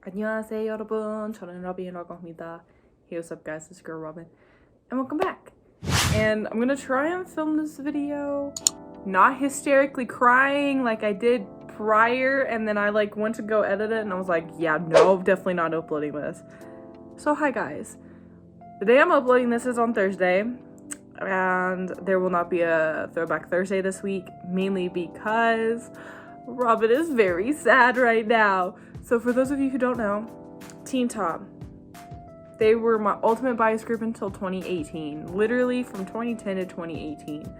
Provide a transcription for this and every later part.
안녕하세요 여러분, 저는 Robyn이라고 합니다. Hey, what's up guys, it's girl Robyn, and welcome back. And I'm gonna try and film this video not hysterically crying like I did prior, and then I went to go edit it and I was like, yeah, no, definitely not uploading this. So hi guys, the day I'm uploading this is on Thursday, and there will not be a Throwback Thursday this week, mainly because Robyn is very sad right now. So for those of you who don't know, Teen Top, they were my ultimate bias group until 2018, literally from 2010 to 2018.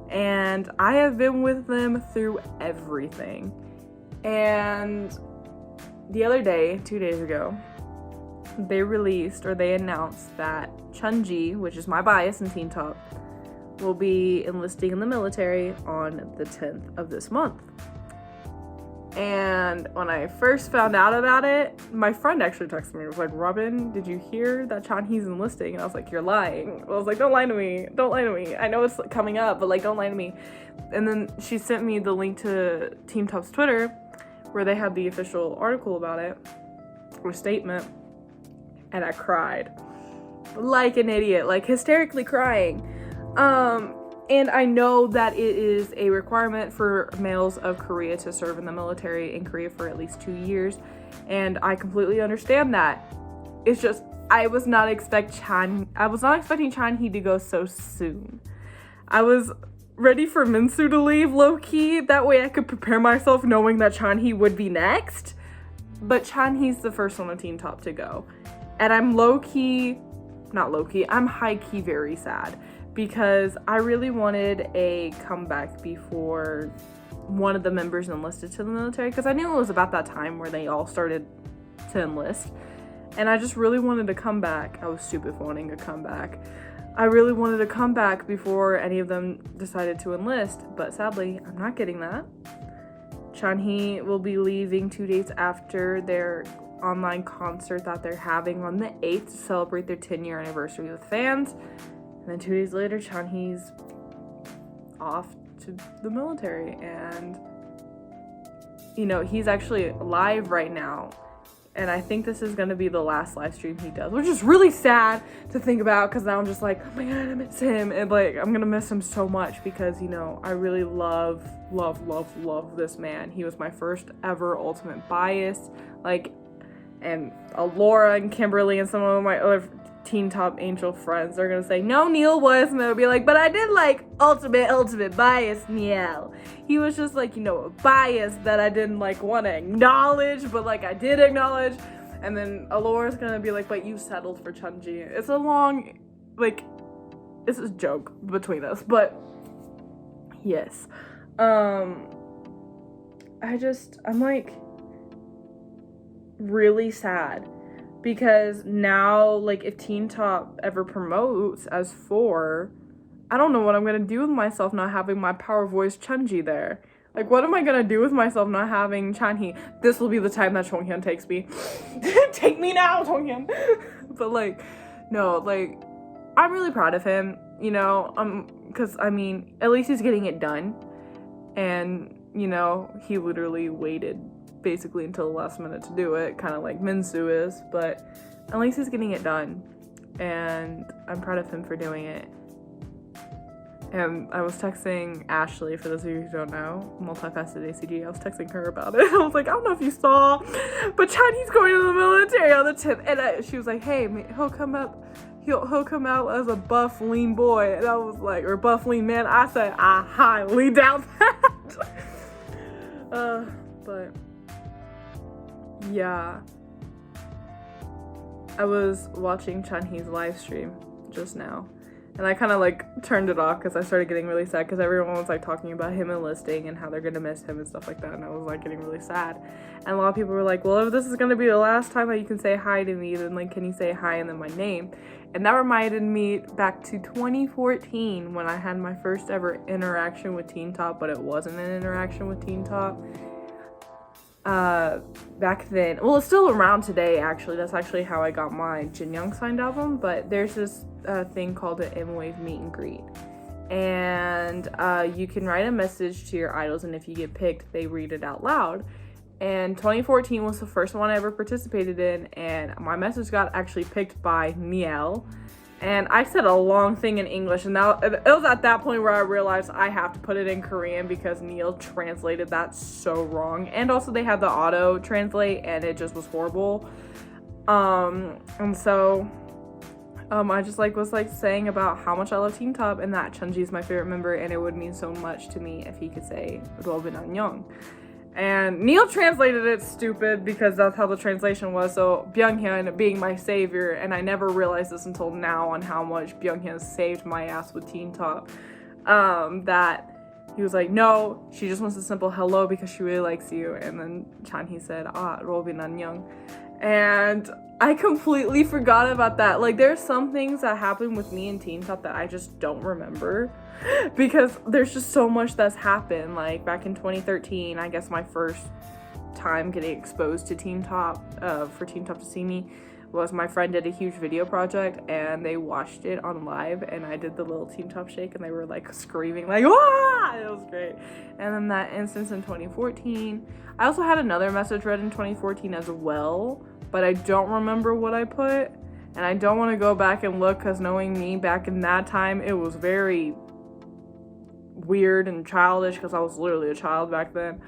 And I have been with them through everything. And the other day, 2 days ago, they announced that Chunji, which is my bias in Teen Top, will be enlisting in the military on the 10th of this month. And when I first found out about it, my friend actually texted me. It was like, Robyn, did you hear that Chunji's enlisting? And I was like, you're lying. I was like, don't lie to me. Don't lie to me. I know it's coming up, but don't lie to me. And then she sent me the link to Teen Top's Twitter where they had the official article about it, or statement. And I cried like an idiot, hysterically crying. And I know that it is a requirement for males of Korea to serve in the military in Korea for at least 2 years. And I completely understand that. It's just, I was not expecting Chunji to go so soon. I was ready for Minsu to leave low-key. That way I could prepare myself knowing that Chunji would be next. But Chunji's the first one on Teen Top to go. And I'm I'm high-key very sad. Because I really wanted a comeback before one of the members enlisted to the military, because I knew it was about that time where they all started to enlist, and I just really wanted to come back. I was stupid for wanting to come back. I really wanted to come back before any of them decided to enlist, but sadly, I'm not getting that. Chunji will be leaving 2 days after their online concert that they're having on the 8th to celebrate their 10-year anniversary with fans. And then 2 days later, Chunji's off to the military, and he's actually live right now, and I think this is going to be the last live stream he does, which is really sad to think about, because now I'm just like, oh my god, I miss him, and I'm gonna miss him so much, because I really love this man. He was my first ever ultimate bias, and Laura and Kimberly and some of my other Teen Top Angel friends are gonna say, no, Neil was, and they'll be like, but I did ultimate bias, Neil. He was just a bias that I didn't want to acknowledge, but I did acknowledge. And then Alora's gonna be like, but you settled for Chunji. It's a long, it's a joke between us, but yes. I'm really sad. Because now, if Teen Top ever promotes as 4, I don't know what I'm gonna do with myself not having my power voice Chunji there. What am I gonna do with myself not having Chunji? This will be the time that Chonghyun takes me. Take me now, Chonghyun! But, no, I'm really proud of him, because, at least he's getting it done. And, he literally waited basically until the last minute to do it, kind of like Minsu is, but at least he's getting it done, and I'm proud of him for doing it. And I was texting Ashley, for those of you who don't know, multifaceted ACG, I was texting her about it. I was like, I don't know if you saw, but Chinese going to the military on the 10th, and she was like, hey, he'll come out as a buff, lean boy, and I was like, or buff, lean man. I said, I highly doubt that. But yeah, I was watching Chunji's live stream just now, and I kind of turned it off because I started getting really sad, because everyone was talking about him enlisting and how they're gonna miss him and stuff like that, and I was getting really sad. And a lot of people were like, well, if this is gonna be the last time that you can say hi to me, then can you say hi and then my name? And that reminded me back to 2014 when I had my first ever interaction with Teen Top, but it wasn't an interaction with Teen Top. Back then, well, it's still around today, actually. That's actually how I got my Jin Young signed album, but there's this thing called an M-Wave meet and greet, and you can write a message to your idols, and if you get picked, they read it out loud. And 2014 was the first one I ever participated in, and my message got actually picked by Niel. And I said a long thing in English, and now it was at that point where I realized I have to put it in Korean because Neil translated that so wrong. And also they had the auto translate, and it just was horrible. And so I just was saying about how much I love Teen Top and that Chunji is my favorite member, and it would mean so much to me if he could say Robyn 안녕. And Neil translated it stupid because that's how the translation was. So Byunghyun being my savior, and I never realized this until now on how much Byunghyun saved my ass with Teen Top. That he was like, no, she just wants a simple hello because she really likes you. And then Chanhee said, Robyn 안녕. And I completely forgot about that. Like, there's some things that happen with me and Teen Top that I just don't remember because there's just so much that's happened. Like, back in 2013, I guess my first time getting exposed to Teen Top, for Teen Top to see me, was my friend did a huge video project and they watched it on live, and I did the little Teen Top shake and they were like screaming like, "Wah!" It was great. And then that instance in 2014, I also had another message read in 2014 as well, but I don't remember what I put, and I don't want to go back and look because knowing me back in that time, it was very weird and childish because I was literally a child back then.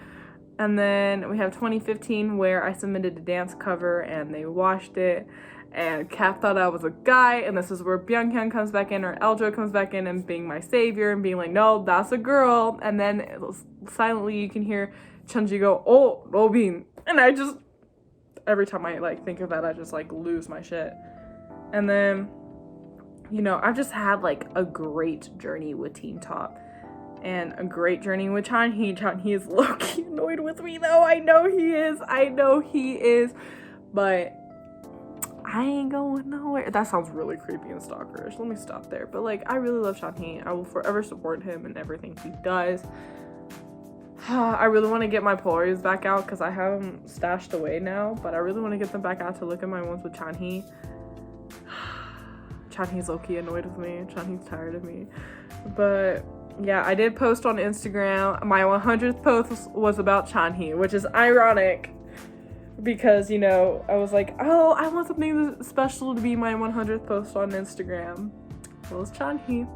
And then we have 2015 where I submitted a dance cover and they watched it, and Kat thought I was a guy, and this is where Byunghyun comes back in, or Eldra comes back in and being my savior and being like, no, that's a girl. And then silently you can hear Chunji go, oh, Robyn. And I just, every time I think of that, I just lose my shit. And then, you know, I've just had a great journey with Teen Top. And a great journey with Chanhee. Chanhee is low-key annoyed with me though. I know he is. But I ain't going nowhere. That sounds really creepy and stalkerish. Let me stop there. But I really love Chanhee. I will forever support him in everything he does. I really want to get my Polaroids back out because I have them stashed away now. But I really want to get them back out to look at my ones with Chanhee. Chanhee's low-key annoyed with me. Chanhee's tired of me. But yeah, I did post on Instagram. My 100th post was about Chanhee, which is ironic because, you know, I was like, oh, I want something special to be my 100th post on Instagram. Well, it's Chanhee.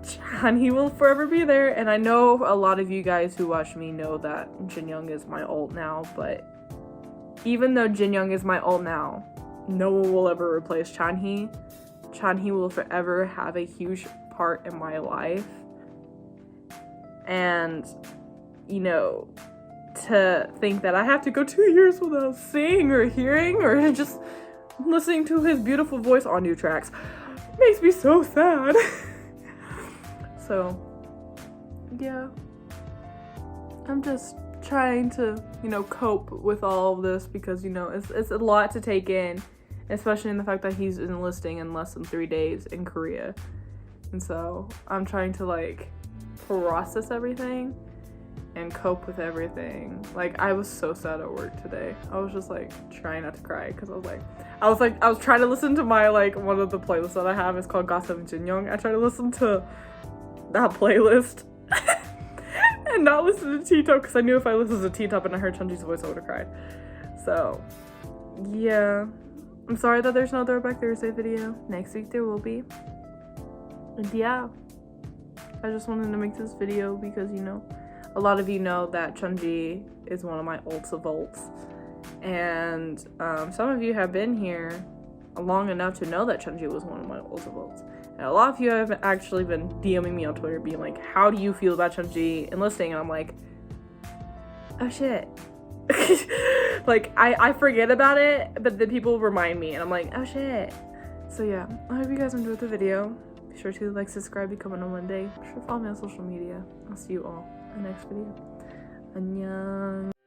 Chanhee will forever be there. And I know a lot of you guys who watch me know that Jinyoung is my ult now, but even though Jinyoung is my ult now, no one will ever replace Chanhee. Chanhee will forever have a huge part in my life. And, you know, to think that I have to go 2 years without seeing or hearing or just listening to his beautiful voice on new tracks makes me so sad. So, yeah. I'm just trying to, you know, cope with all of this because, you know, it's a lot to take in, especially in the fact that he's enlisting in less than 3 days in Korea. And so I'm trying to process everything and cope with everything. I was so sad at work today. I was just trying not to cry because I was trying to listen to my one of the playlists that I have is called Gossip and Jinyoung. I try to listen to that playlist and not listen to Teen Top because I knew if I listened to Teen Top and I heard Chunji's voice I would have cried. So yeah, I'm sorry that there's no Throwback Thursday video. Next week there will be. And yeah, I just wanted to make this video because, you know, a lot of you know that Chunji is one of my ults of ults. And some of you have been here long enough to know that Chunji was one of my ults of ults. And a lot of you have actually been DMing me on Twitter being like, how do you feel about Chunji enlisting? And I'm like, oh shit. I forget about it, but then people remind me and I'm like, oh shit. So yeah, I hope you guys enjoyed the video. Be sure to subscribe, become on Monday. Be sure to follow me on social media. I'll see you all in the next video. 안녕.